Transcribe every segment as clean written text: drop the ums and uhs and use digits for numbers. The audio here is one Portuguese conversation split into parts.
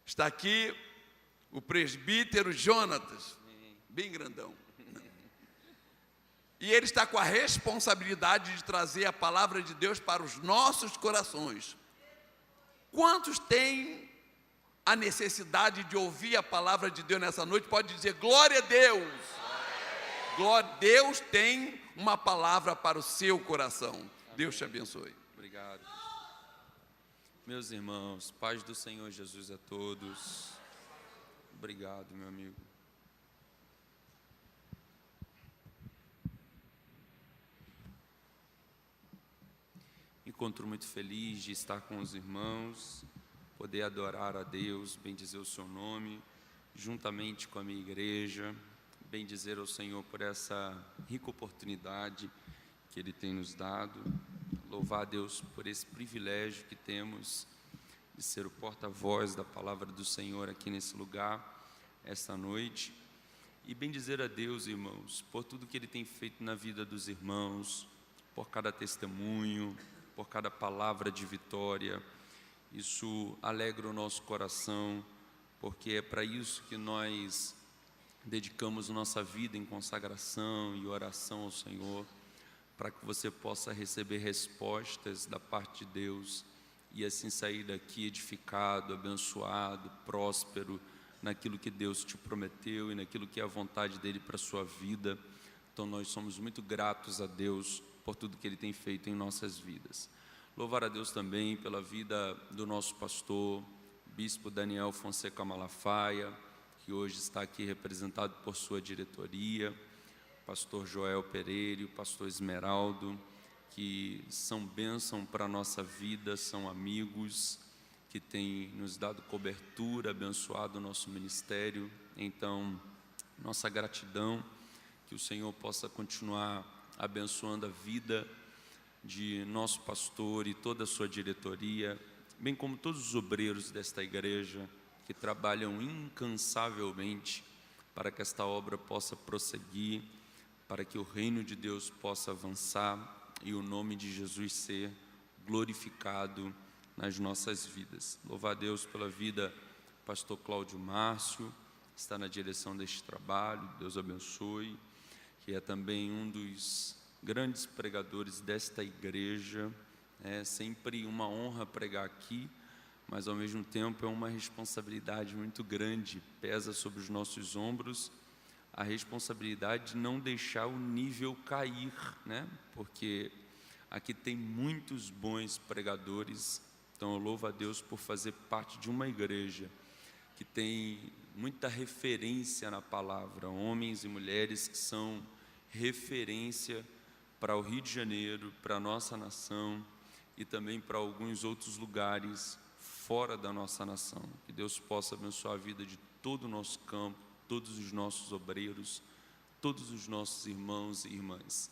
Está aqui o presbítero Jonatas, bem grandão. E ele está com a responsabilidade de trazer a palavra de Deus para os nossos corações. Quantos têm a necessidade de ouvir a palavra de Deus nessa noite? Pode dizer glória a Deus. Glória, Deus tem uma palavra para o seu coração. Amém. Deus te abençoe. Obrigado. Meus irmãos, paz do Senhor Jesus a todos. Obrigado, meu amigo. Encontro muito feliz de estar com os irmãos, poder adorar a Deus, bendizer o seu nome, juntamente com a minha igreja, bendizer ao Senhor por essa rica oportunidade que Ele tem nos dado, louvar a Deus por esse privilégio que temos de ser o porta-voz da palavra do Senhor aqui nesse lugar, esta noite, e bendizer a Deus, irmãos, por tudo que Ele tem feito na vida dos irmãos, por cada testemunho, por cada palavra de vitória. Isso alegra o nosso coração, porque é para isso que nós dedicamos nossa vida em consagração e oração ao Senhor, para que você possa receber respostas da parte de Deus e assim sair daqui edificado, abençoado, próspero naquilo que Deus te prometeu e naquilo que é a vontade dEle para a sua vida. Então nós somos muito gratos a Deus por tudo que Ele tem feito em nossas vidas. Louvar a Deus também pela vida do nosso pastor, Bispo Daniel Fonseca Malafaia, que hoje está aqui representado por sua diretoria, pastor Joel Pereira, o pastor Esmeraldo, que são bênção para a nossa vida, são amigos, que têm nos dado cobertura, abençoado o nosso ministério. Então, nossa gratidão, que o Senhor possa continuar abençoando a vida de nosso pastor e toda a sua diretoria, bem como todos os obreiros desta igreja que trabalham incansavelmente para que esta obra possa prosseguir, para que o reino de Deus possa avançar e o nome de Jesus ser glorificado nas nossas vidas. Louvar a Deus pela vida do pastor Cláudio Márcio, que está na direção deste trabalho, Deus abençoe, que é também um dos grandes pregadores desta igreja. É sempre uma honra pregar aqui, mas ao mesmo tempo é uma responsabilidade muito grande, pesa sobre os nossos ombros a responsabilidade de não deixar o nível cair, né? Porque aqui tem muitos bons pregadores, então eu louvo a Deus por fazer parte de uma igreja que tem muita referência na palavra, homens e mulheres que são referência para o Rio de Janeiro, para a nossa nação e também para alguns outros lugares fora da nossa nação. Que Deus possa abençoar a vida de todo o nosso campo, todos os nossos obreiros, todos os nossos irmãos e irmãs.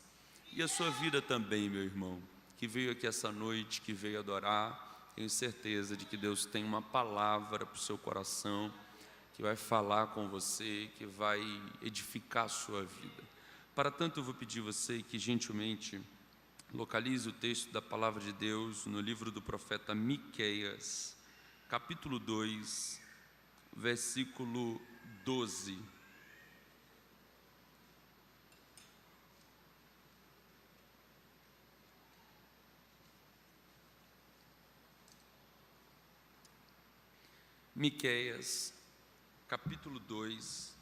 E a sua vida também, meu irmão, que veio aqui essa noite, que veio adorar. Tenho certeza de que Deus tem uma palavra para o seu coração, que vai falar com você, que vai edificar a sua vida. Para tanto, eu vou pedir a você que gentilmente localize o texto da palavra de Deus no livro do profeta Miqueias, capítulo 2, versículo 12. Miqueias, capítulo 2,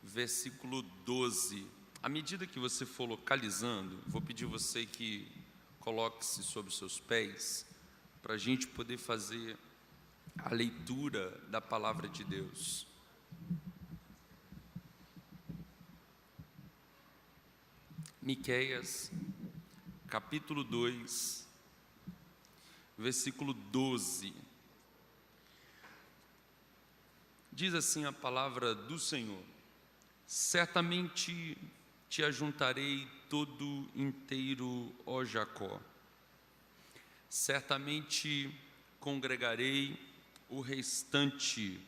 versículo 12. À medida que você for localizando, vou pedir você que coloque-se sobre os seus pés, para a gente poder fazer a leitura da palavra de Deus. Miqueias, capítulo 2, versículo 12. Diz assim a palavra do Senhor: certamente te ajuntarei todo inteiro, ó Jacó, certamente congregarei o restante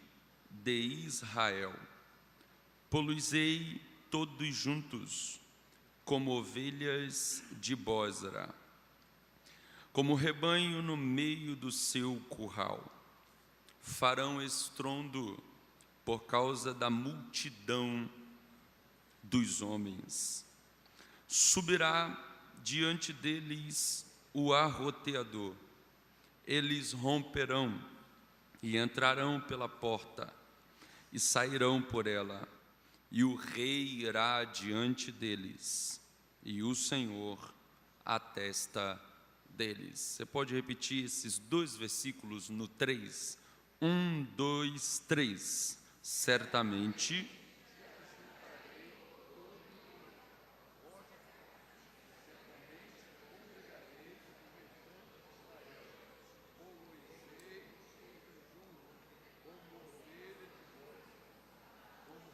de Israel, poluizei todos juntos, como ovelhas de Bósra. como rebanho no meio do seu curral. Farão estrondo por causa da multidão dos homens. Subirá diante deles o arroteador. Eles romperão e entrarão pela porta e sairão por ela, e o rei irá diante deles, e o Senhor à testa deles. Você pode repetir esses 2 versículos no 3? 1, 2, 3. Certamente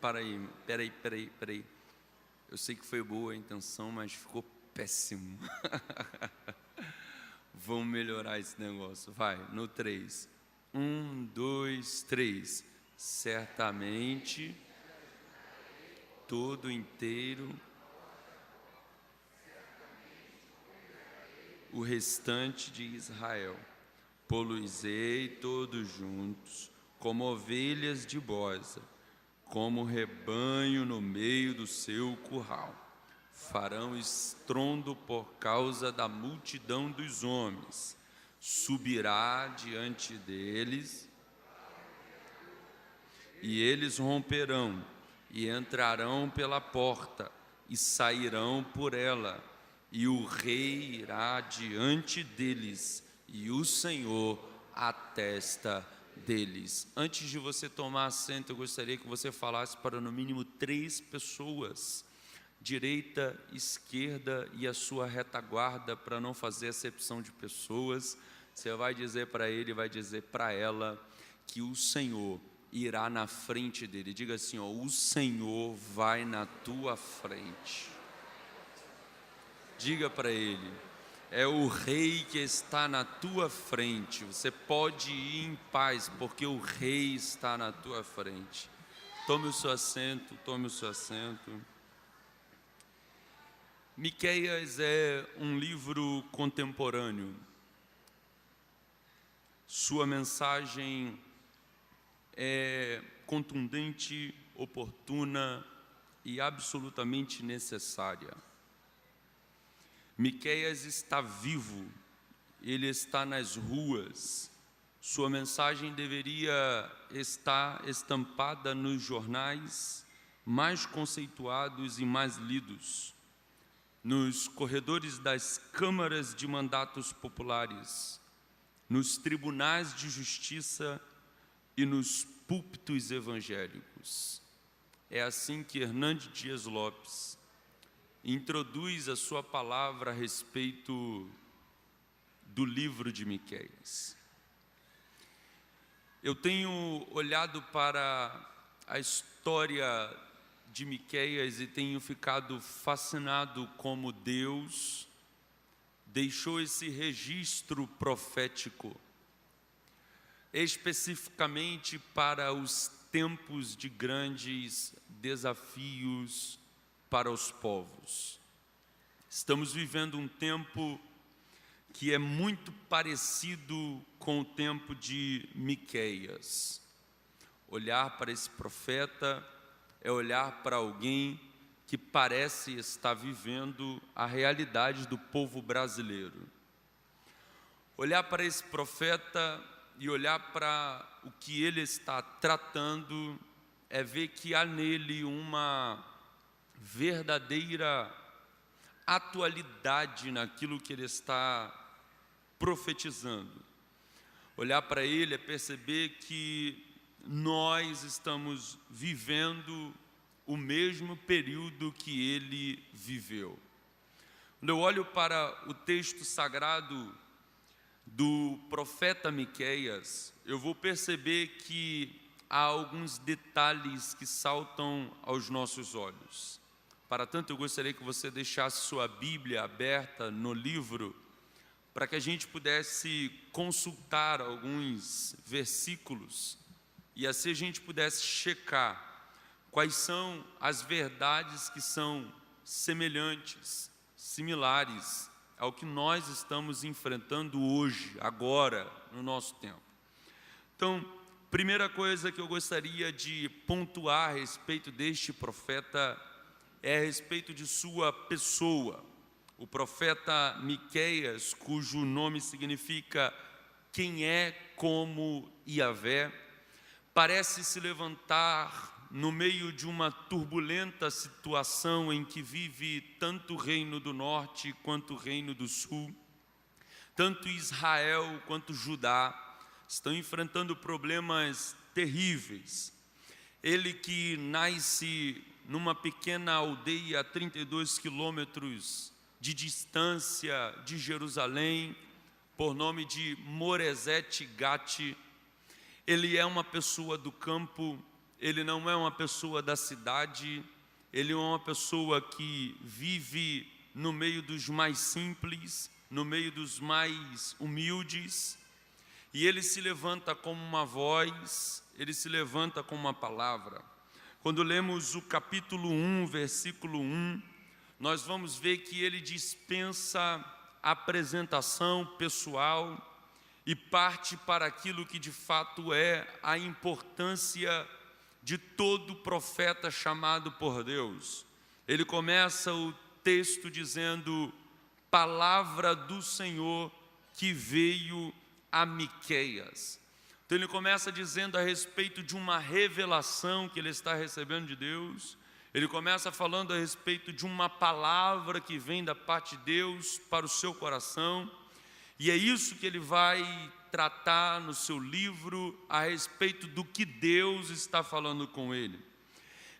Peraí. Eu sei que foi boa a intenção, mas ficou péssimo. Vamos melhorar esse negócio. Vai, no 3. 1, 2, 3. Certamente, todo inteiro, o restante de Israel, poluizei todos juntos, como ovelhas de boza, como rebanho no meio do seu curral. Farão estrondo por causa da multidão dos homens. Subirá diante deles, e eles romperão, e entrarão pela porta, e sairão por ela, e o rei irá diante deles, e o Senhor à testa deles. Antes de você tomar assento, eu gostaria que você falasse para no mínimo 3 pessoas, direita, esquerda e a sua retaguarda, para não fazer acepção de pessoas. Você vai dizer para ele, vai dizer para ela, que o Senhor irá na frente dele. Diga assim, ó, o Senhor vai na tua frente. Diga para ele, é o rei que está na tua frente. Você pode ir em paz, porque o rei está na tua frente. Tome o seu assento, tome o seu assento. Miqueias é um livro contemporâneo. Sua mensagem é contundente, oportuna e absolutamente necessária. Miqueias está vivo, ele está nas ruas. Sua mensagem deveria estar estampada nos jornais mais conceituados e mais lidos, nos corredores das câmaras de mandatos populares, nos tribunais de justiça e nos púlpitos evangélicos. É assim que Hernandes Dias Lopes introduz a sua palavra a respeito do livro de Miqueias. Eu tenho olhado para a história de Miqueias e tenho ficado fascinado como Deus deixou esse registro profético, especificamente para os tempos de grandes desafios para os povos. Estamos vivendo um tempo que é muito parecido com o tempo de Miqueias. Olhar para esse profeta é olhar para alguém que parece estar vivendo a realidade do povo brasileiro. Olhar para esse profeta e olhar para o que ele está tratando é ver que há nele uma verdadeira atualidade naquilo que ele está profetizando. Olhar para ele é perceber que nós estamos vivendo o mesmo período que ele viveu. Quando eu olho para o texto sagrado do profeta Miqueias, eu vou perceber que há alguns detalhes que saltam aos nossos olhos. Para tanto, eu gostaria que você deixasse sua Bíblia aberta no livro, para que a gente pudesse consultar alguns versículos e assim a gente pudesse checar quais são as verdades que são semelhantes, similares ao que nós estamos enfrentando hoje, agora, no nosso tempo. Então, primeira coisa que eu gostaria de pontuar a respeito deste profeta é a respeito de sua pessoa. O profeta Miqueias, cujo nome significa quem é como Yahvé, parece se levantar no meio de uma turbulenta situação em que vive tanto o reino do norte quanto o reino do sul, tanto Israel quanto Judá estão enfrentando problemas terríveis. Ele que nasce numa pequena aldeia a 32 quilômetros de distância de Jerusalém, por nome de Morezete Gate, ele é uma pessoa do campo, ele não é uma pessoa da cidade, ele é uma pessoa que vive no meio dos mais simples, no meio dos mais humildes, e ele se levanta como uma voz, ele se levanta como uma palavra. Quando lemos o capítulo 1, versículo 1, nós vamos ver que ele dispensa a apresentação pessoal e parte para aquilo que de fato é a importância de todo profeta chamado por Deus. Ele começa o texto dizendo: palavra do Senhor que veio a Miqueias. Então ele começa dizendo a respeito de uma revelação que ele está recebendo de Deus. Ele começa falando a respeito de uma palavra que vem da parte de Deus para o seu coração. E é isso que ele vai tratar no seu livro a respeito do que Deus está falando com ele.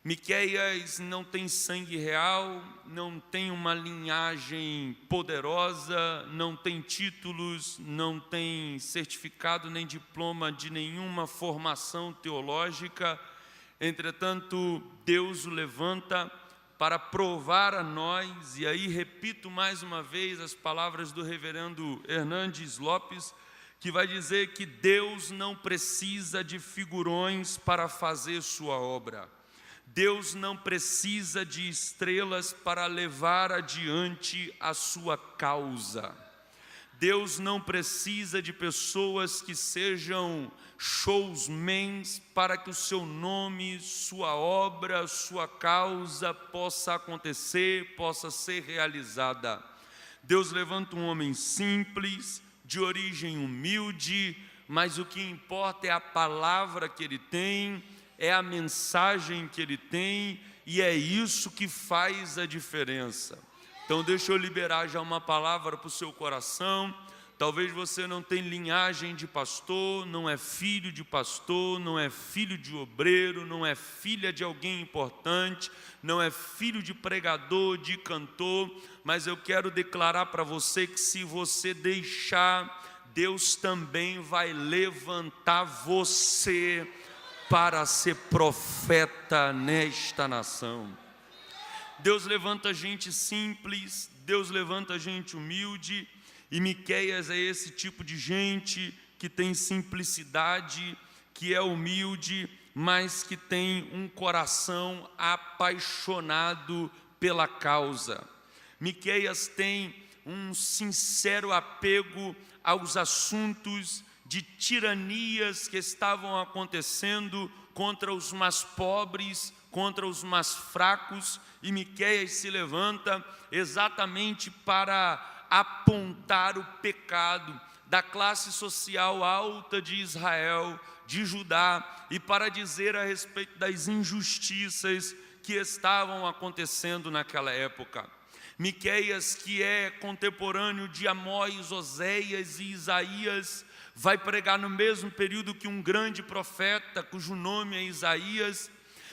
Miqueias não tem sangue real, não tem uma linhagem poderosa, não tem títulos, não tem certificado nem diploma de nenhuma formação teológica. Entretanto, Deus o levanta para provar a nós, e aí repito mais uma vez as palavras do reverendo Hernandes Lopes, que vai dizer que Deus não precisa de figurões para fazer sua obra. Deus não precisa de estrelas para levar adiante a sua causa. Deus não precisa de pessoas que sejam showmans para que o seu nome, sua obra, sua causa possa acontecer, possa ser realizada. Deus levanta um homem simples, de origem humilde, mas o que importa é a palavra que ele tem, é a mensagem que ele tem, e é isso que faz a diferença. Então deixa eu liberar já uma palavra para o seu coração. Talvez você não tenha linhagem de pastor, não é filho de pastor, não é filho de obreiro, não é filha de alguém importante, não é filho de pregador, de cantor, mas eu quero declarar para você que se você deixar, Deus também vai levantar você para ser profeta nesta nação. Deus levanta gente simples, Deus levanta gente humilde, e Miqueias é esse tipo de gente que tem simplicidade, que é humilde, mas que tem um coração apaixonado pela causa. Miqueias tem um sincero apego aos assuntos de tiranias que estavam acontecendo contra os mais pobres, contra os mais fracos, e Miqueias se levanta exatamente para apontar o pecado da classe social alta de Israel, de Judá, e para dizer a respeito das injustiças que estavam acontecendo naquela época. Miqueias, que é contemporâneo de Amós, Oséias e Isaías, vai pregar no mesmo período que um grande profeta, cujo nome é Isaías,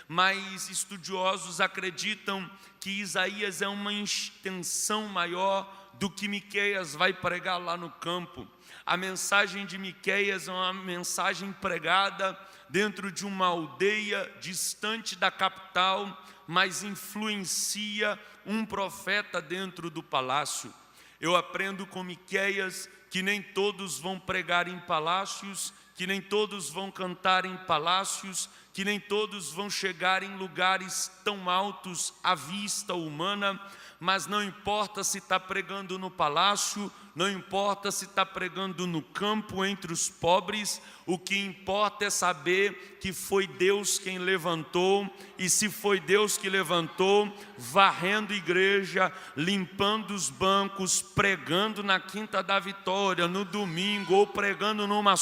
mas estudiosos acreditam que Isaías é uma extensão maior do que Miqueias vai pregar lá no campo. A mensagem de Miqueias é uma mensagem pregada dentro de uma aldeia distante da capital, mas influencia um profeta dentro do palácio. Eu aprendo com Miqueias que nem todos vão pregar em palácios, que nem todos vão cantar em palácios, que nem todos vão chegar em lugares tão altos à vista humana, mas não importa se está pregando no palácio, não importa se está pregando no campo entre os pobres, o que importa é saber que foi Deus quem levantou, e se foi Deus que levantou, varrendo igreja, limpando os bancos, pregando na Quinta da Vitória, no domingo, ou pregando numa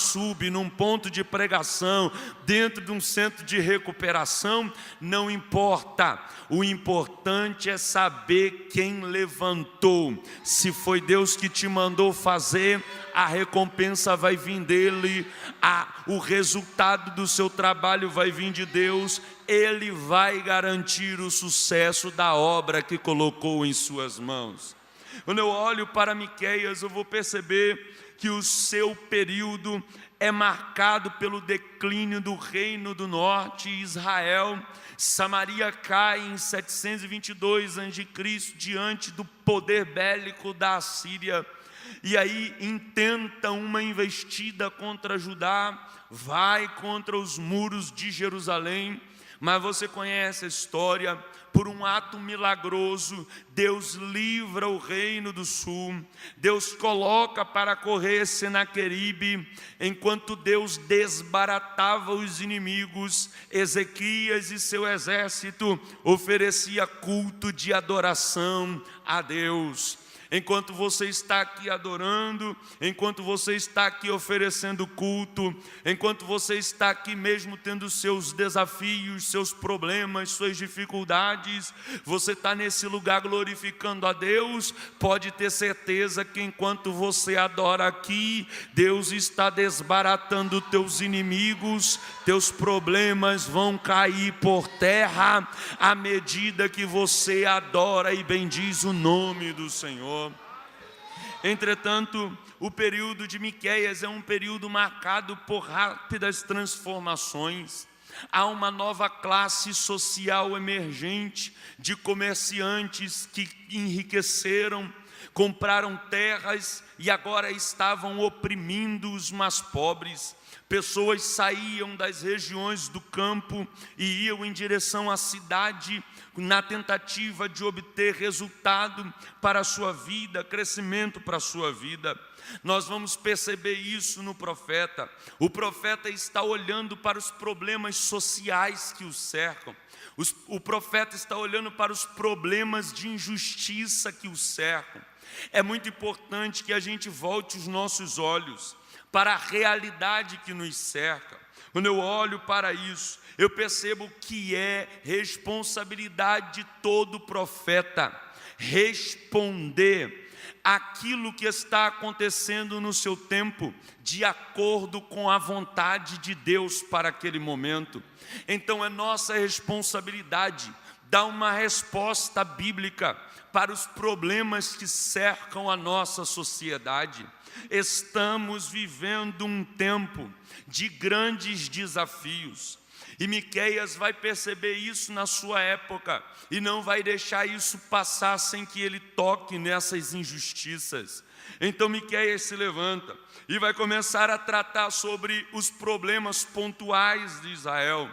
num ponto de pregação, dentro de um centro de recuperação, não importa. O importante é saber quem levantou. Se foi Deus que te mandou fazer, a recompensa vai vir dele, o resultado do seu trabalho vai vir de Deus, ele vai garantir o sucesso da obra que colocou em suas mãos. Quando eu olho para Miqueias, eu vou perceber que o seu período é marcado pelo declínio do reino do norte, Israel. Samaria cai em 722 a.C. diante do poder bélico da Assíria. E aí intenta uma investida contra Judá, vai contra os muros de Jerusalém, mas você conhece a história. Por um ato milagroso, Deus livra o reino do sul, Deus coloca para correr Senaqueribe, enquanto Deus desbaratava os inimigos, Ezequias e seu exército oferecia culto de adoração a Deus. Enquanto você está aqui adorando, enquanto você está aqui oferecendo culto, enquanto você está aqui mesmo tendo seus desafios, seus problemas, suas dificuldades, você está nesse lugar glorificando a Deus, pode ter certeza que enquanto você adora aqui, Deus está desbaratando teus inimigos, teus problemas vão cair por terra, à medida que você adora e bendiz o nome do Senhor. Entretanto, o período de Miqueias é um período marcado por rápidas transformações. Há uma nova classe social emergente de comerciantes que enriqueceram, compraram terras e agora estavam oprimindo os mais pobres. Pessoas saíam das regiões do campo e iam em direção à cidade na tentativa de obter resultado para a sua vida, crescimento para a sua vida. Nós vamos perceber isso no profeta. O profeta está olhando para os problemas sociais que o cercam. O profeta está olhando para os problemas de injustiça que o cercam. É muito importante que a gente volte os nossos olhos para a realidade que nos cerca. Quando eu olho para isso, eu percebo que é responsabilidade de todo profeta responder aquilo que está acontecendo no seu tempo, de acordo com a vontade de Deus para aquele momento. Então é nossa responsabilidade dar uma resposta bíblica para os problemas que cercam a nossa sociedade. Estamos vivendo um tempo de grandes desafios, e Miqueias vai perceber isso na sua época, e não vai deixar isso passar sem que ele toque nessas injustiças. Então Miqueias se levanta e vai começar a tratar sobre os problemas pontuais de Israel.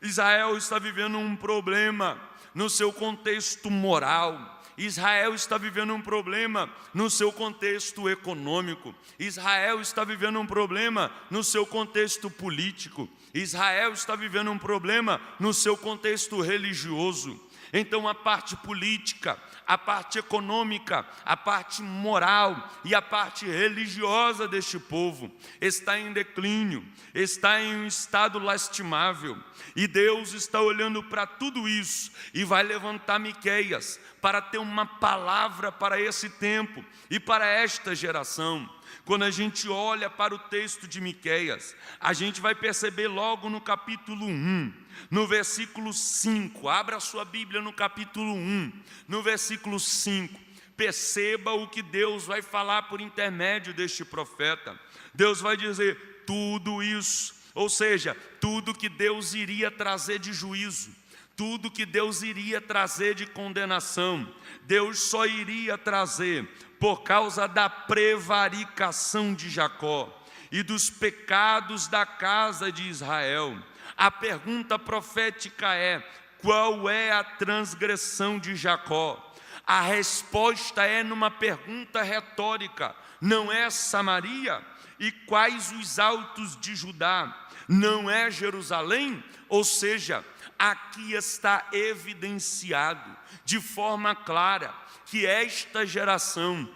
Israel está vivendo um problema no seu contexto moral. Israel está vivendo um problema no seu contexto econômico. Israel está vivendo um problema no seu contexto político. Israel está vivendo um problema no seu contexto religioso. Então a parte política, a parte econômica, a parte moral e a parte religiosa deste povo está em declínio, está em um estado lastimável. E Deus está olhando para tudo isso e vai levantar Miqueias para ter uma palavra para esse tempo e para esta geração. Quando a gente olha para o texto de Miqueias, a gente vai perceber logo no capítulo 1, no versículo 5, abra a sua Bíblia no capítulo 1, no versículo 5, perceba o que Deus vai falar por intermédio deste profeta. Deus vai dizer tudo isso, ou seja, tudo que Deus iria trazer de juízo, tudo que Deus iria trazer de condenação, Deus só iria trazer por causa da prevaricação de Jacó e dos pecados da casa de Israel. A pergunta profética é: qual é a transgressão de Jacó? A resposta é numa pergunta retórica: não é Samaria? E quais os altos de Judá? Não é Jerusalém? Ou seja, aqui está evidenciado de forma clara que esta geração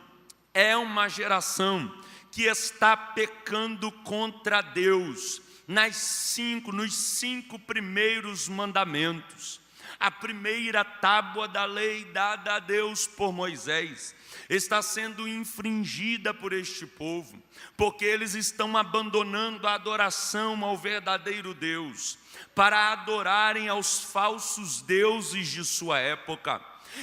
é uma geração que está pecando contra Deus nos 5 primeiros mandamentos. A primeira tábua da lei dada a Deus por Moisés está sendo infringida por este povo, porque eles estão abandonando a adoração ao verdadeiro Deus, para adorarem aos falsos deuses de sua época.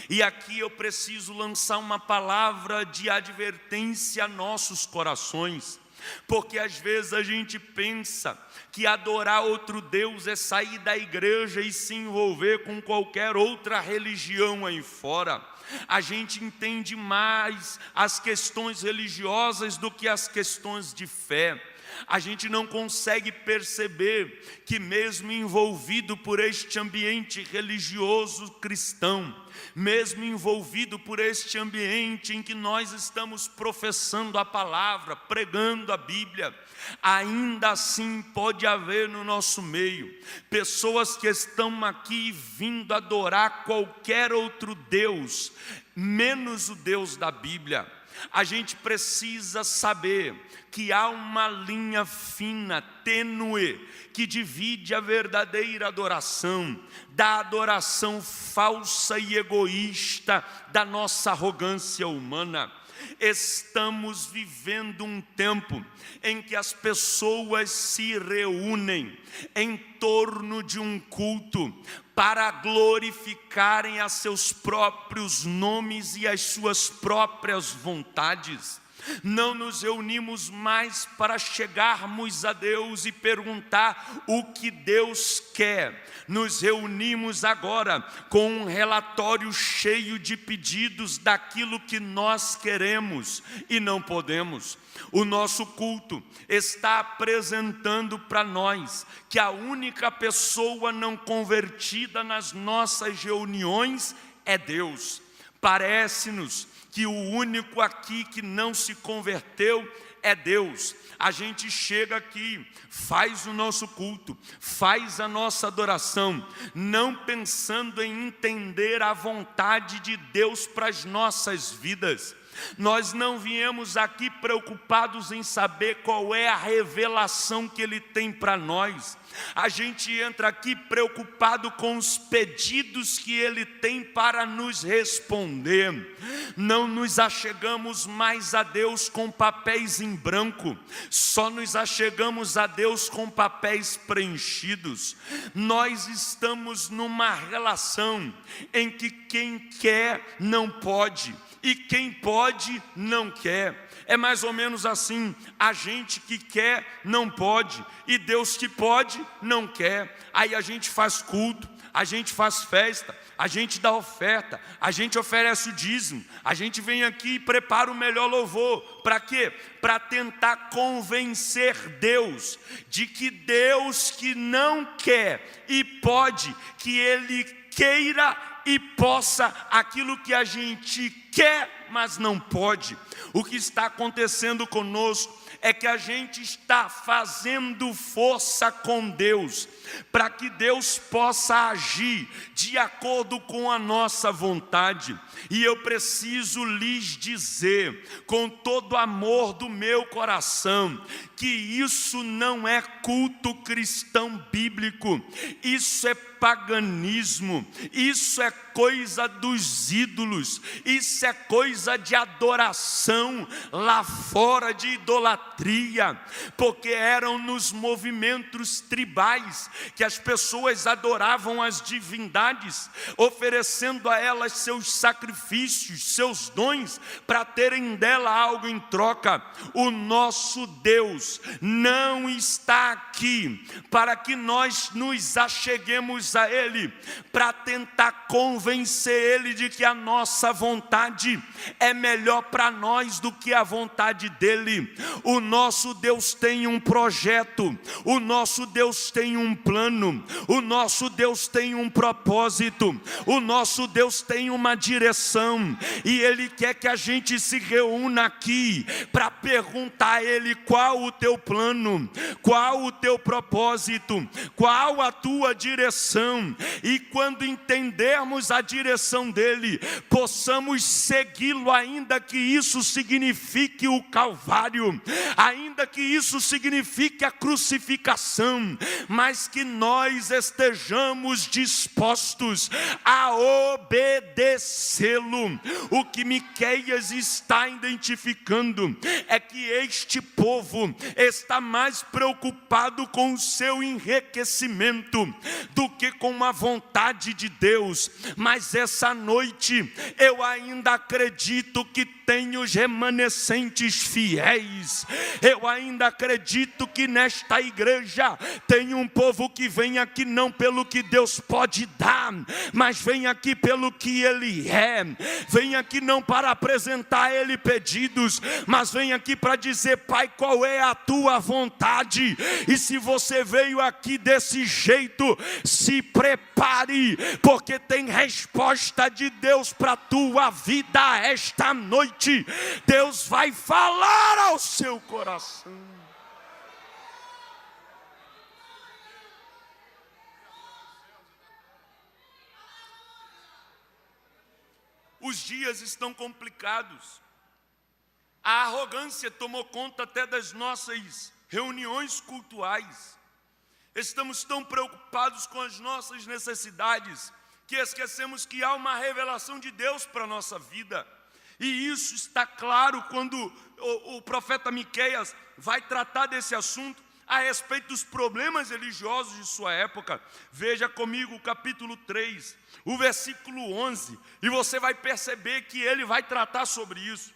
E aqui eu preciso lançar uma palavra de advertência a nossos corações, porque às vezes a gente pensa que adorar outro Deus é sair da igreja e se envolver com qualquer outra religião aí fora. A gente entende mais as questões religiosas do que as questões de fé. A gente não consegue perceber que mesmo envolvido por este ambiente religioso cristão, mesmo envolvido por este ambiente em que nós estamos professando a palavra, pregando a Bíblia, ainda assim pode haver no nosso meio pessoas que estão aqui vindo adorar qualquer outro Deus, menos o Deus da Bíblia. A gente precisa saber que há uma linha fina, tênue, que divide a verdadeira adoração da adoração falsa e egoísta da nossa arrogância humana. Estamos vivendo um tempo em que as pessoas se reúnem em torno de um culto para glorificarem a seus próprios nomes e as suas próprias vontades. Não nos reunimos mais para chegarmos a Deus e perguntar o que Deus quer. Nos reunimos agora com um relatório cheio de pedidos daquilo que nós queremos e não podemos. O nosso culto está apresentando para nós que a única pessoa não convertida nas nossas reuniões é Deus. Parece-nos que o único aqui que não se converteu é Deus. A gente chega aqui, faz o nosso culto, faz a nossa adoração, não pensando em entender a vontade de Deus para as nossas vidas. Nós não viemos aqui preocupados em saber qual é a revelação que Ele tem para nós. A gente entra aqui preocupado com os pedidos que Ele tem para nos responder. Não nos achegamos mais a Deus com papéis em branco, só nos achegamos a Deus com papéis preenchidos. Nós estamos numa relação em que quem quer não pode, e quem pode não quer. É mais ou menos assim: a gente que quer não pode, e Deus que pode não quer. Aí a gente faz culto, a gente faz festa, a gente dá oferta, a gente oferece o dízimo, a gente vem aqui e prepara o melhor louvor. Para quê? Para tentar convencer Deus de que Deus que não quer e pode, que Ele queira e possa aquilo que a gente quer, mas não pode. O que está acontecendo conosco é que a gente está fazendo força com Deus, para que Deus possa agir de acordo com a nossa vontade. E eu preciso lhes dizer, com todo o amor do meu coração, que isso não é culto cristão bíblico, isso é paganismo, isso é coisa dos ídolos, isso é coisa de adoração lá fora, de idolatria, porque eram nos movimentos tribais que as pessoas adoravam as divindades, oferecendo a elas seus sacrifícios, seus dons, para terem dela algo em troca. O nosso Deus não está aqui para que nós nos acheguemos a Ele para tentar convencer Ele de que a nossa vontade é melhor para nós do que a vontade dEle. O nosso Deus tem um projeto, o nosso Deus tem um plano, o nosso Deus tem um propósito, o nosso Deus tem uma direção, e Ele quer que a gente se reúna aqui para perguntar a Ele qual o teu plano, qual o teu propósito, qual a tua direção, e quando entendermos a direção dEle, possamos segui-lo, ainda que isso signifique o Calvário, ainda que isso signifique a crucificação, mas que nós estejamos dispostos a obedecê-lo. O que Miqueias está identificando é que este povo está mais preocupado com o seu enriquecimento do que com a vontade de Deus. Mas essa noite eu ainda acredito que tem os remanescentes fiéis. Eu ainda acredito que nesta igreja tem um povo que vem aqui não pelo que Deus pode dar, mas vem aqui pelo que Ele é. Vem aqui não para apresentar a Ele pedidos, mas vem aqui para dizer: Pai, qual é a tua vontade? E se você veio aqui desse jeito, se prepare, porque tem resposta de Deus para a tua vida esta noite. Deus vai falar ao seu coração. Os dias estão complicados. A arrogância tomou conta até das nossas reuniões cultuais. Estamos tão preocupados com as nossas necessidades que esquecemos que há uma revelação de Deus para a nossa vida. E isso está claro quando o profeta Miqueias vai tratar desse assunto a respeito dos problemas religiosos de sua época. Veja comigo o capítulo 3, o versículo 11, e você vai perceber que ele vai tratar sobre isso.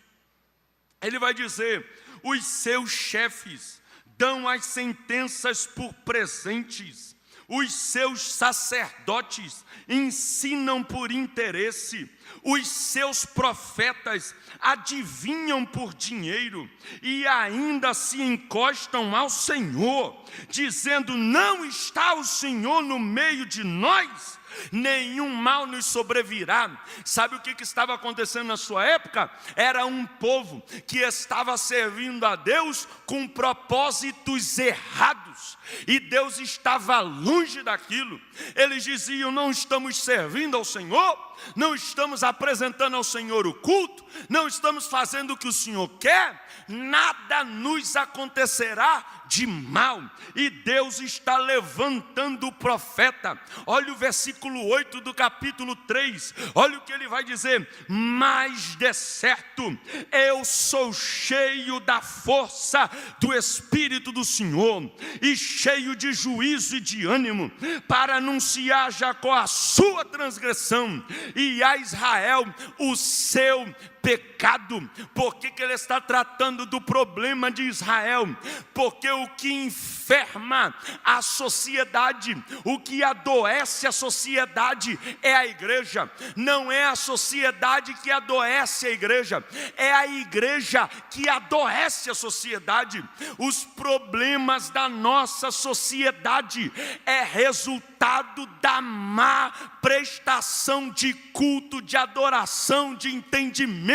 Ele vai dizer: os seus chefes dão as sentenças por presentes, os seus sacerdotes ensinam por interesse, os seus profetas adivinham por dinheiro e ainda se encostam ao Senhor, dizendo: não está o Senhor no meio de nós? Nenhum mal nos sobrevirá. Sabe o que estava acontecendo na sua época? Era um povo que estava servindo a Deus com propósitos errados, e Deus estava longe daquilo. Eles diziam: não estamos servindo ao Senhor, não estamos apresentando ao Senhor o culto, não estamos fazendo o que o Senhor quer, nada nos acontecerá de mal. E Deus está levantando o profeta. Olha o versículo 8 do capítulo 3, olha o que ele vai dizer: mas de certo eu sou cheio da força do Espírito do Senhor, e cheio de juízo e de ânimo, para anunciar a Jacó a sua transgressão, e a Israel o seu pecado. Por que ele está tratando do problema de Israel? Porque o que enferma a sociedade, o que adoece a sociedade é a igreja. Não é a sociedade que adoece a igreja, é a igreja que adoece a sociedade. Os problemas da nossa sociedade é resultado da má prestação de culto, de adoração, de entendimento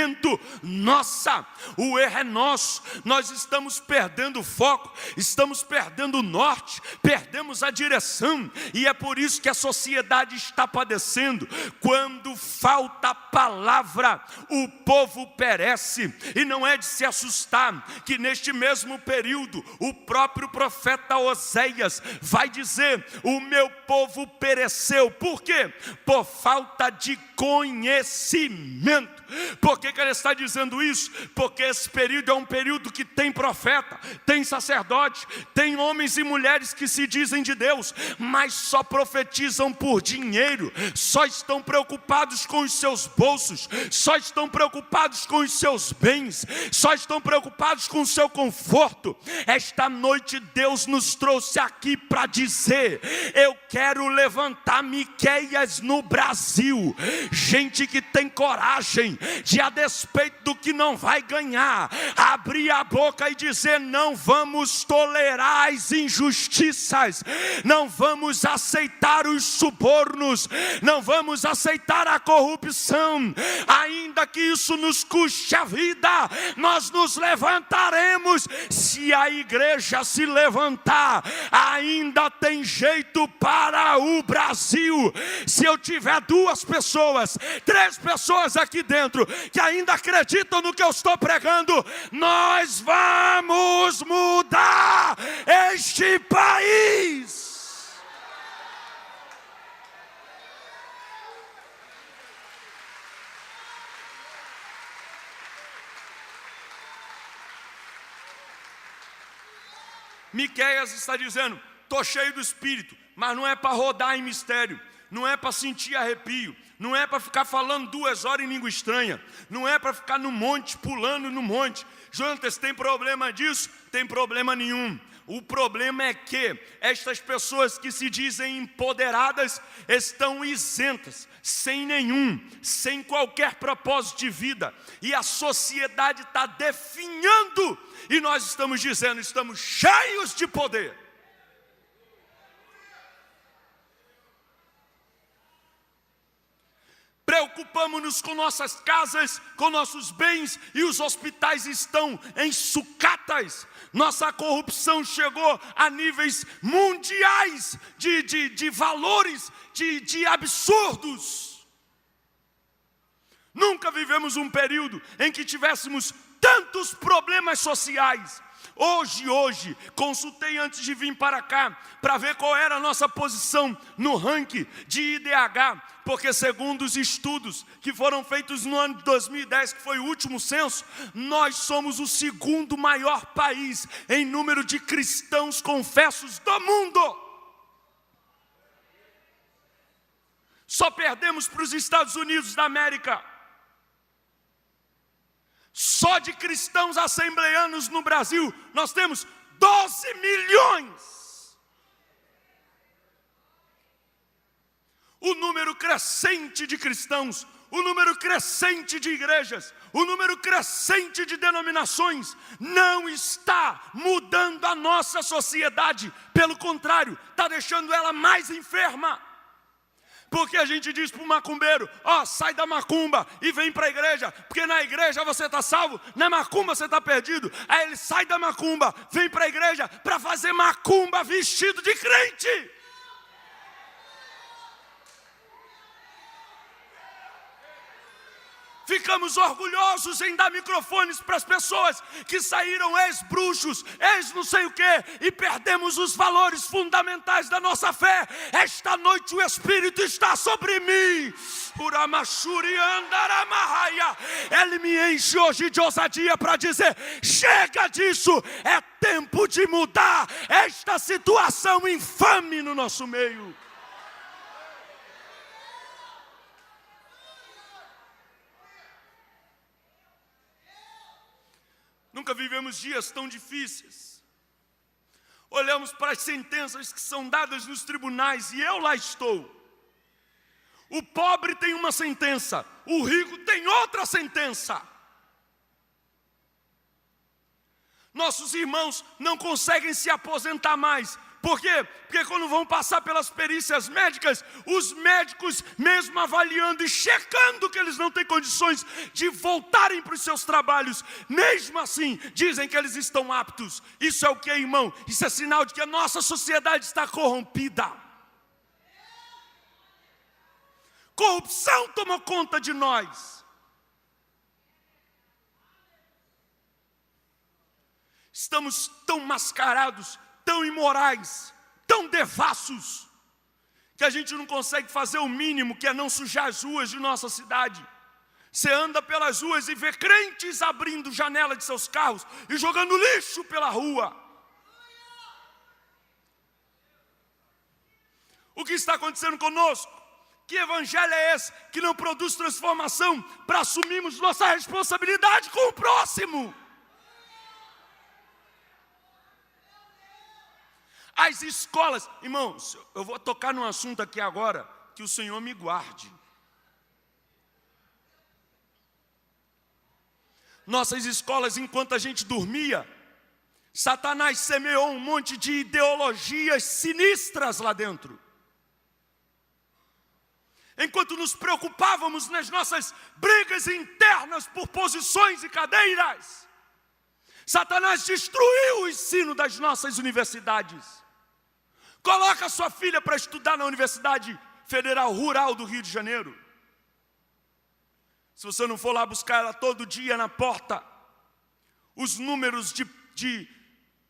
nossa. O erro é nosso. Nós estamos perdendo o foco, estamos perdendo o norte, perdemos a direção, e é por isso que a sociedade está padecendo. Quando falta palavra, o povo perece. E não é de se assustar que neste mesmo período o próprio profeta Oséias vai dizer: o meu povo pereceu. Por quê? Por falta de conhecimento. Por que ele está dizendo isso? Porque esse período é um período que tem profeta, tem sacerdote, tem homens e mulheres que se dizem de Deus, mas só profetizam por dinheiro, só estão preocupados com os seus bolsos, só estão preocupados com os seus bens, só estão preocupados com o seu conforto. Esta noite Deus nos trouxe aqui para dizer: eu quero levantar levantar Miqueias no Brasil, gente que tem coragem de, a despeito do que não vai ganhar, abrir a boca e dizer: não vamos tolerar as injustiças, não vamos aceitar os subornos, não vamos aceitar a corrupção, ainda que isso nos custe a vida, nós nos levantaremos. Se a igreja se levantar, ainda tem jeito para o Brasil. Se eu tiver 2 pessoas, 3 pessoas aqui dentro que ainda acreditam no que eu estou pregando, nós vamos mudar este país. Miqueias está dizendo: estou cheio do Espírito, mas não é para rodar em mistério, não é para sentir arrepio, não é para ficar falando 2 horas em língua estranha, não é para ficar no monte, pulando no monte. Jonatas, tem problema disso? Tem problema nenhum. O problema é que estas pessoas que se dizem empoderadas estão isentas, sem qualquer propósito de vida, e a sociedade está definhando, e nós estamos dizendo: estamos cheios de poder. Preocupamos-nos com nossas casas, com nossos bens, e os hospitais estão em sucatas. Nossa corrupção chegou a níveis mundiais de valores, de absurdos. Nunca vivemos um período em que tivéssemos tantos problemas sociais. Hoje, consultei antes de vir para cá, para ver qual era a nossa posição no ranking de IDH, porque segundo os estudos que foram feitos no ano de 2010, que foi o último censo, nós somos o 2º maior país em número de cristãos confessos do mundo. Só perdemos para os Estados Unidos da América. Só de cristãos assembleanos no Brasil, nós temos 12 milhões. O número crescente de cristãos, o número crescente de igrejas, o número crescente de denominações não está mudando a nossa sociedade. Pelo contrário, está deixando ela mais enferma. Porque a gente diz para o macumbeiro: sai da macumba e vem para a igreja, porque na igreja você está salvo, na macumba você está perdido. Aí ele sai da macumba, vem para a igreja para fazer macumba vestido de crente. Ficamos orgulhosos em dar microfones para as pessoas que saíram ex-bruxos, ex-não sei o quê, e perdemos os valores fundamentais da nossa fé. Esta noite o Espírito está sobre mim. Ele me enche hoje de ousadia para dizer: chega disso, é tempo de mudar esta situação infame no nosso meio. Nunca vivemos dias tão difíceis. Olhamos para as sentenças que são dadas nos tribunais, e eu lá estou. O pobre tem uma sentença, o rico tem outra sentença. Nossos irmãos não conseguem se aposentar mais. Por quê? Porque quando vão passar pelas perícias médicas, os médicos, mesmo avaliando e checando que eles não têm condições de voltarem para os seus trabalhos, mesmo assim, dizem que eles estão aptos. Isso é o que, irmão? Isso é sinal de que a nossa sociedade está corrompida. Corrupção tomou conta de nós. Estamos tão mascarados, tão imorais, tão devassos, que a gente não consegue fazer o mínimo, que é não sujar as ruas de nossa cidade. Você anda pelas ruas e vê crentes abrindo janela de seus carros e jogando lixo pela rua. O que está acontecendo conosco? Que evangelho é esse que não produz transformação para assumirmos nossa responsabilidade com o próximo? As escolas, irmãos, eu vou tocar num assunto aqui agora, que o Senhor me guarde. Nossas escolas, enquanto a gente dormia, Satanás semeou um monte de ideologias sinistras lá dentro. Enquanto nos preocupávamos nas nossas brigas internas por posições e cadeiras, Satanás destruiu o ensino das nossas universidades. Coloca sua filha para estudar na Universidade Federal Rural do Rio de Janeiro. Se você não for lá buscar ela todo dia na porta, os números de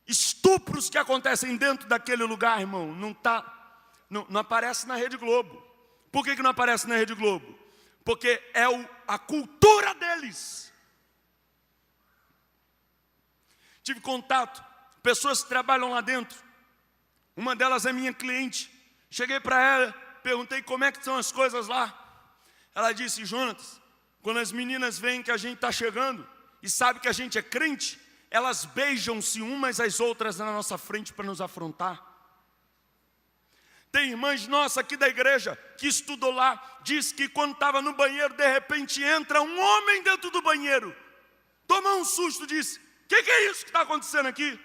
estupros que acontecem dentro daquele lugar, irmão, não aparece na Rede Globo. Por que não aparece na Rede Globo? Porque é a cultura deles. Tive contato, pessoas que trabalham lá dentro. Uma delas é minha cliente. Cheguei para ela, perguntei como é que são as coisas lá. Ela disse: Jonatas, quando as meninas veem que a gente está chegando e sabe que a gente é crente, elas beijam-se umas às outras na nossa frente para nos afrontar. Tem irmãs nossas aqui da igreja que estudou lá, diz que quando estava no banheiro, de repente entra um homem dentro do banheiro. Tomou um susto, disse: o que é isso que está acontecendo aqui?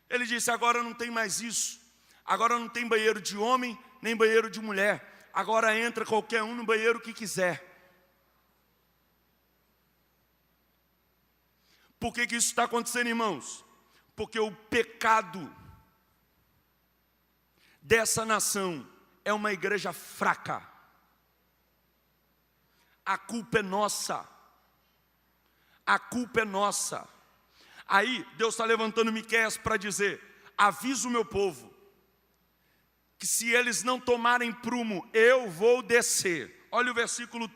Ele disse: agora não tem mais isso. Agora não tem banheiro de homem, nem banheiro de mulher. Agora entra qualquer um no banheiro que quiser. Por que isso está acontecendo, irmãos? Porque o pecado dessa nação é uma igreja fraca. A culpa é nossa. A culpa é nossa. Aí Deus está levantando Miqueias para dizer: avisa o meu povo que se eles não tomarem prumo, eu vou descer. Olha o versículo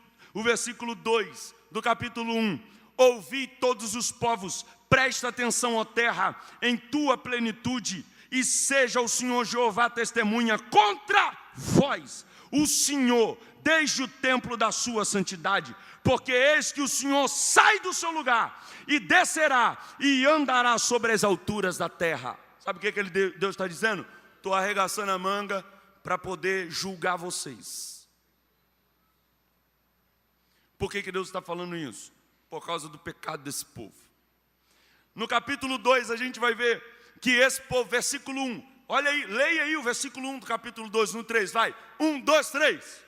2 do capítulo 1. Ouvi todos os povos, presta atenção, ó terra, em tua plenitude, e seja o Senhor Jeová testemunha contra vós, o Senhor, desde o templo da sua santidade, porque eis que o Senhor sai do seu lugar e descerá e andará sobre as alturas da terra. Sabe o que Deus está dizendo? Estou arregaçando a manga para poder julgar vocês. Por que Deus está falando isso? Por causa do pecado desse povo. No capítulo 2 a gente vai ver que esse povo, versículo 1, olha aí, leia aí o versículo 1 do capítulo 2, no 3, vai. 1, 2, 3.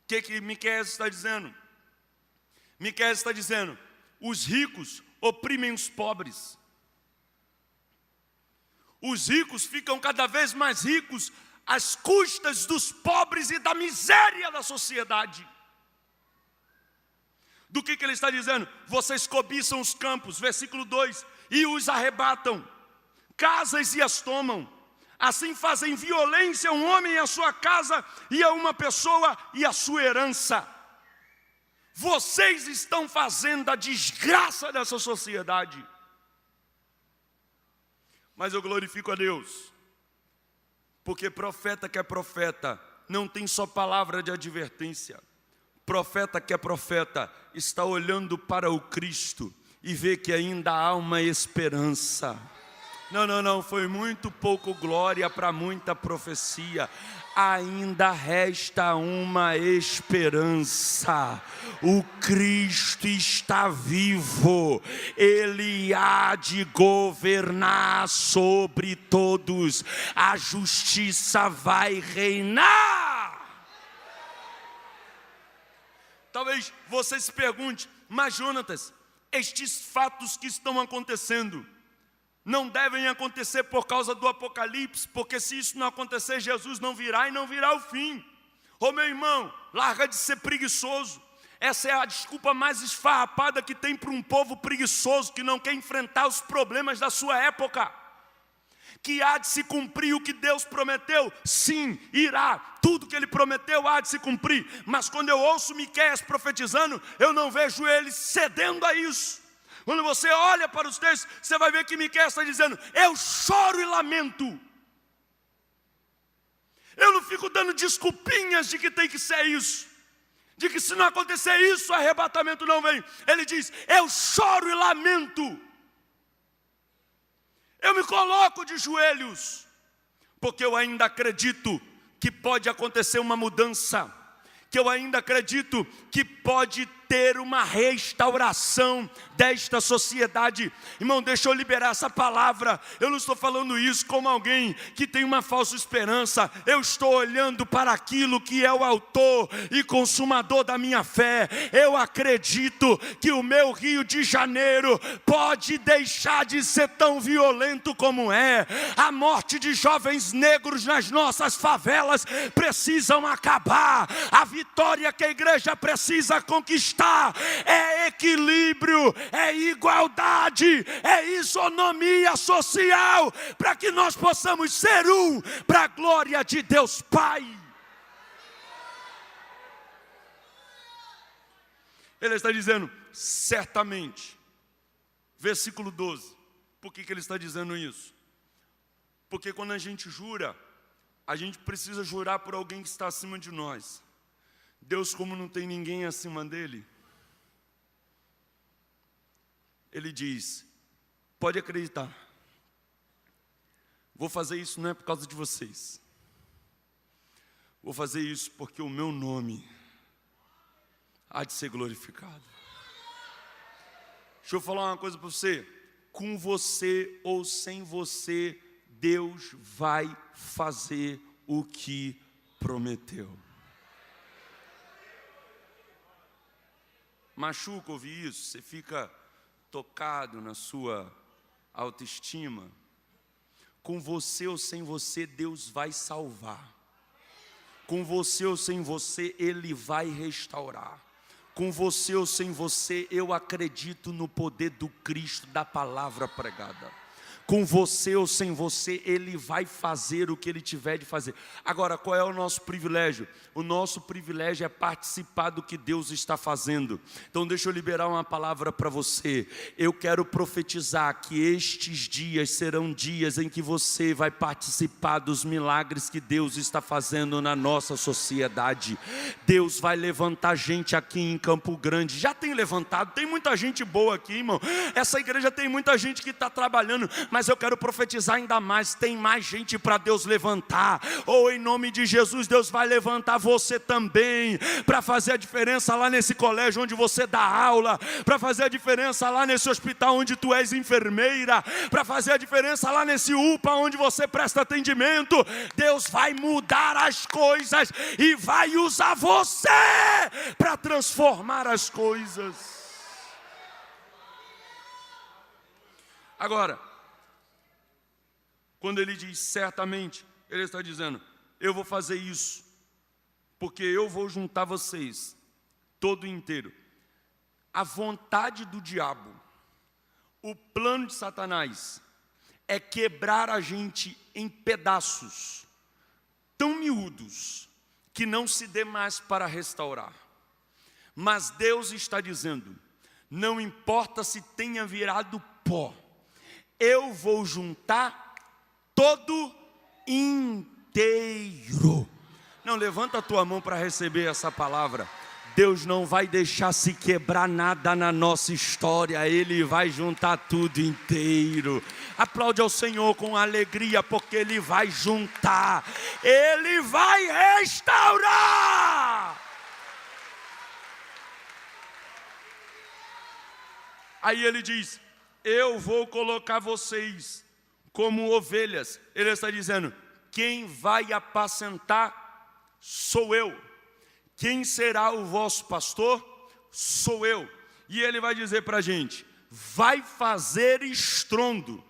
O que Miqueias está dizendo? Miqueias está dizendo: os ricos oprimem os pobres. Os ricos ficam cada vez mais ricos às custas dos pobres e da miséria da sociedade. Do que ele está dizendo? Vocês cobiçam os campos, versículo 2, e os arrebatam, casas e as tomam. Assim fazem violência a um homem e a sua casa, e a uma pessoa e a sua herança. Vocês estão fazendo a desgraça dessa sociedade. Mas eu glorifico a Deus, porque profeta que é profeta não tem só palavra de advertência. Profeta que é profeta está olhando para o Cristo e vê que ainda há uma esperança. Não, foi muito pouco glória para muita profecia. Ainda resta uma esperança. O Cristo está vivo. Ele há de governar sobre todos. A justiça vai reinar. Talvez você se pergunte: mas Jonatas, estes fatos que estão acontecendo não devem acontecer por causa do Apocalipse, porque se isso não acontecer, Jesus não virá e não virá o fim. Ô meu irmão, larga de ser preguiçoso. Essa é a desculpa mais esfarrapada que tem para um povo preguiçoso, que não quer enfrentar os problemas da sua época. Que há de se cumprir o que Deus prometeu? Sim, irá. Tudo que Ele prometeu há de se cumprir. Mas quando eu ouço Miqueias profetizando, eu não vejo ele cedendo a isso. Quando você olha para os textos, você vai ver que Miqueias está dizendo: eu choro e lamento. Eu não fico dando desculpinhas de que tem que ser isso, de que se não acontecer isso, o arrebatamento não vem. Ele diz: eu choro e lamento. Eu me coloco de joelhos, porque eu ainda acredito que pode acontecer uma mudança, que eu ainda acredito que pode ter uma restauração desta sociedade. Irmão, deixa eu liberar essa palavra. Eu não estou falando isso como alguém que tem uma falsa esperança. Eu estou olhando para aquilo que é o autor e consumador da minha fé. Eu acredito que o meu Rio de Janeiro pode deixar de ser tão violento como é. A morte de jovens negros nas nossas favelas precisam acabar. A vitória que a igreja precisa conquistar é equilíbrio, é igualdade, é isonomia social, para que nós possamos ser um, para a glória de Deus Pai. Ele está dizendo, certamente, versículo 12, por que ele está dizendo isso? Porque quando a gente jura, a gente precisa jurar por alguém que está acima de nós. Deus, como não tem ninguém acima dele, ele diz, pode acreditar, vou fazer isso não é por causa de vocês, vou fazer isso porque o meu nome há de ser glorificado. Deixa eu falar uma coisa para você, com você ou sem você, Deus vai fazer o que prometeu. Machuca ouvir isso, você fica tocado na sua autoestima. Com você ou sem você, Deus vai salvar. Com você ou sem você, Ele vai restaurar. Com você ou sem você, eu acredito no poder do Cristo, da palavra pregada. Com você ou sem você, Ele vai fazer o que Ele tiver de fazer. Agora, qual é o nosso privilégio? O nosso privilégio é participar do que Deus está fazendo. Então deixa eu liberar uma palavra para você. Eu quero profetizar que estes dias serão dias em que você vai participar dos milagres que Deus está fazendo na nossa sociedade. Deus vai levantar gente aqui em Campo Grande. Já tem levantado, tem muita gente boa aqui, irmão. Essa igreja tem muita gente que está trabalhando, mas eu quero profetizar ainda mais, tem mais gente para Deus levantar. Em nome de Jesus, Deus vai levantar você também, para fazer a diferença lá nesse colégio onde você dá aula, para fazer a diferença lá nesse hospital onde tu és enfermeira, para fazer a diferença lá nesse UPA onde você presta atendimento. Deus vai mudar as coisas e vai usar você para transformar as coisas. Agora, quando ele diz certamente, ele está dizendo, eu vou fazer isso, porque eu vou juntar vocês, todo inteiro. A vontade do diabo, o plano de Satanás, é quebrar a gente em pedaços, tão miúdos, que não se dê mais para restaurar. Mas Deus está dizendo, não importa se tenha virado pó, eu vou juntar todo inteiro. Não, levanta a tua mão para receber essa palavra. Deus não vai deixar se quebrar nada na nossa história, Ele vai juntar tudo inteiro. Aplaude ao Senhor com alegria, porque Ele vai juntar, Ele vai restaurar. Aí Ele diz, eu vou colocar vocês como ovelhas. Ele está dizendo, quem vai apacentar sou eu. Quem será o vosso pastor? Sou eu. E ele vai dizer para a gente, vai fazer estrondo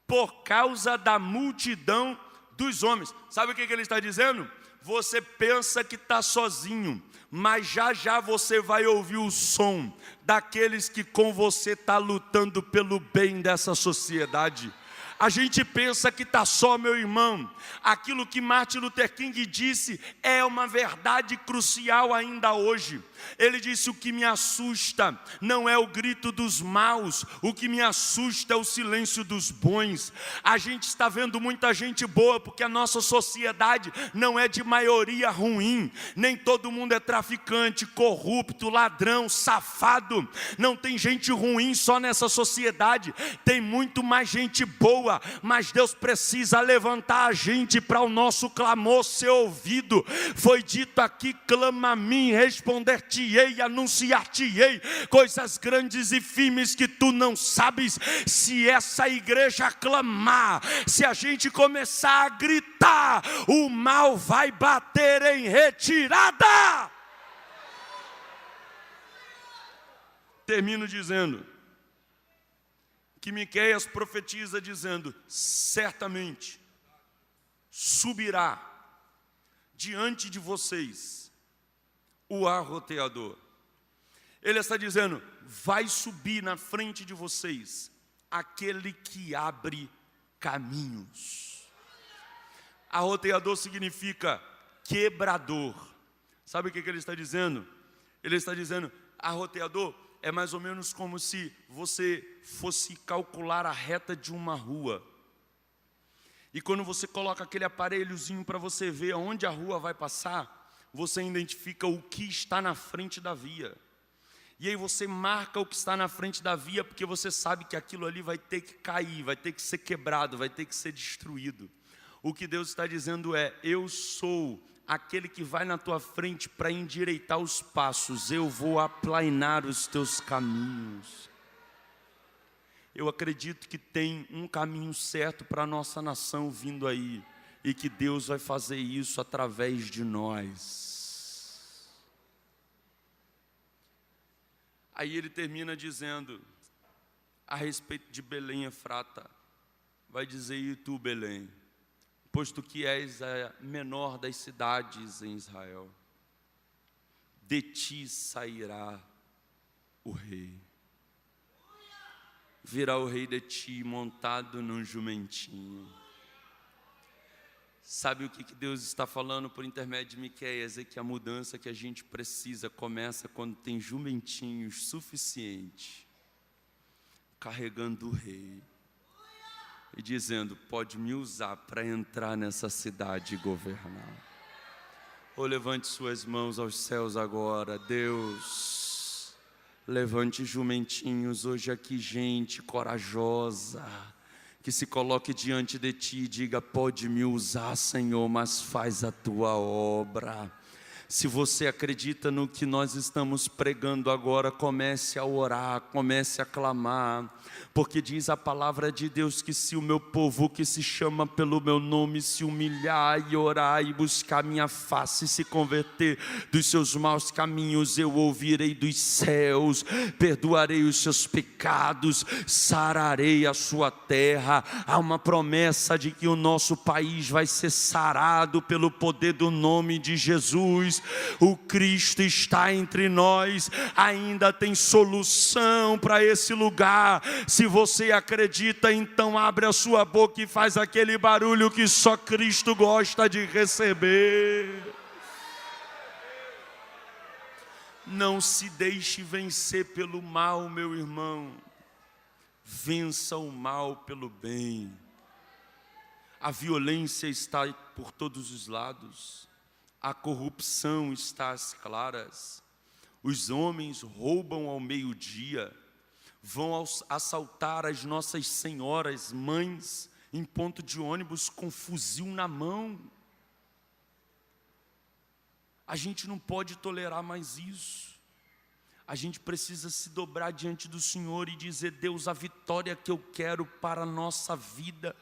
por causa da multidão dos homens. Sabe o que ele está dizendo? Você pensa que está sozinho, mas já já você vai ouvir o som daqueles que com você está lutando pelo bem dessa sociedade. A gente pensa que está só, meu irmão. Aquilo que Martin Luther King disse é uma verdade crucial ainda hoje. Ele disse: o que me assusta não é o grito dos maus, o que me assusta é o silêncio dos bons. A gente está vendo muita gente boa, porque a nossa sociedade não é de maioria ruim. Nem todo mundo é traficante, corrupto, ladrão, safado. Não tem gente ruim só nessa sociedade, tem muito mais gente boa. Mas Deus precisa levantar a gente para o nosso clamor ser ouvido. Foi dito aqui: clama a mim, responder-te-ei, anunciar-te-ei coisas grandes e firmes que tu não sabes. Se essa igreja clamar, se a gente começar a gritar, o mal vai bater em retirada. Termino dizendo que Miqueias profetiza dizendo: certamente subirá diante de vocês o arroteador. Ele está dizendo: vai subir na frente de vocês aquele que abre caminhos. Arroteador significa quebrador. Sabe o que ele está dizendo? Ele está dizendo: arroteador é mais ou menos como se você fosse calcular a reta de uma rua. E quando você coloca aquele aparelhozinho para você ver aonde a rua vai passar, você identifica o que está na frente da via. E aí você marca o que está na frente da via, porque você sabe que aquilo ali vai ter que cair, vai ter que ser quebrado, vai ter que ser destruído. O que Deus está dizendo é: eu sou aquele que vai na tua frente para endireitar os passos, eu vou aplainar os teus caminhos. Eu acredito que tem um caminho certo para a nossa nação vindo aí, e que Deus vai fazer isso através de nós. Aí ele termina dizendo a respeito de Belém Efrata, vai dizer: e tu, Belém, posto que és a menor das cidades em Israel, de ti sairá o rei. Virá o rei de ti montado num jumentinho. Sabe o que Deus está falando por intermédio de Miqueias? É que a mudança que a gente precisa começa quando tem jumentinhos suficientes carregando o rei e dizendo: pode me usar para entrar nessa cidade e governar. Ou levante suas mãos aos céus agora. Deus, levante jumentinhos hoje aqui, gente corajosa, que se coloque diante de ti e diga: pode me usar, Senhor, mas faz a tua obra. Se você acredita no que nós estamos pregando agora, comece a orar, comece a clamar, porque diz a palavra de Deus que se o meu povo que se chama pelo meu nome se humilhar e orar e buscar minha face e se converter dos seus maus caminhos, eu ouvirei dos céus, perdoarei os seus pecados, sararei a sua terra. Há uma promessa de que o nosso país vai ser sarado pelo poder do nome de Jesus. O Cristo está entre nós, ainda tem solução para esse lugar. Se você acredita, então abre a sua boca e faz aquele barulho que só Cristo gosta de receber. Não se deixe vencer pelo mal, meu irmão. Vença o mal pelo bem. A violência está por todos os lados. A corrupção está às claras. Os homens roubam ao meio-dia, vão assaltar as nossas senhoras, mães, em ponto de ônibus com fuzil na mão. A gente não pode tolerar mais isso. A gente precisa se dobrar diante do Senhor e dizer: Deus, a vitória que eu quero para a nossa vida,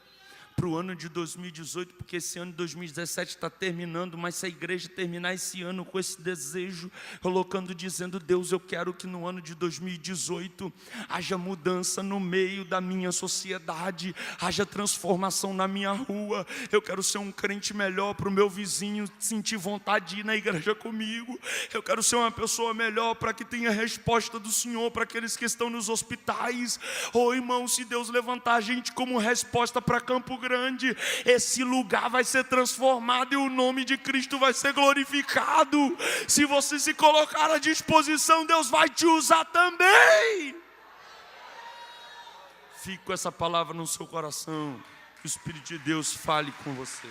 para o ano de 2018, porque esse ano de 2017 está terminando, mas se a igreja terminar esse ano com esse desejo, colocando, dizendo: Deus, eu quero que no ano de 2018 haja mudança no meio da minha sociedade, haja transformação na minha rua. Eu quero ser um crente melhor para o meu vizinho sentir vontade de ir na igreja comigo. Eu quero ser uma pessoa melhor para que tenha resposta do Senhor para aqueles que estão nos hospitais. Oh, irmão, se Deus levantar a gente como resposta para Campo Grande, grande, esse lugar vai ser transformado e o nome de Cristo vai ser glorificado. Se você se colocar à disposição, Deus vai te usar também. Fique com essa palavra no seu coração, que o Espírito de Deus fale com você.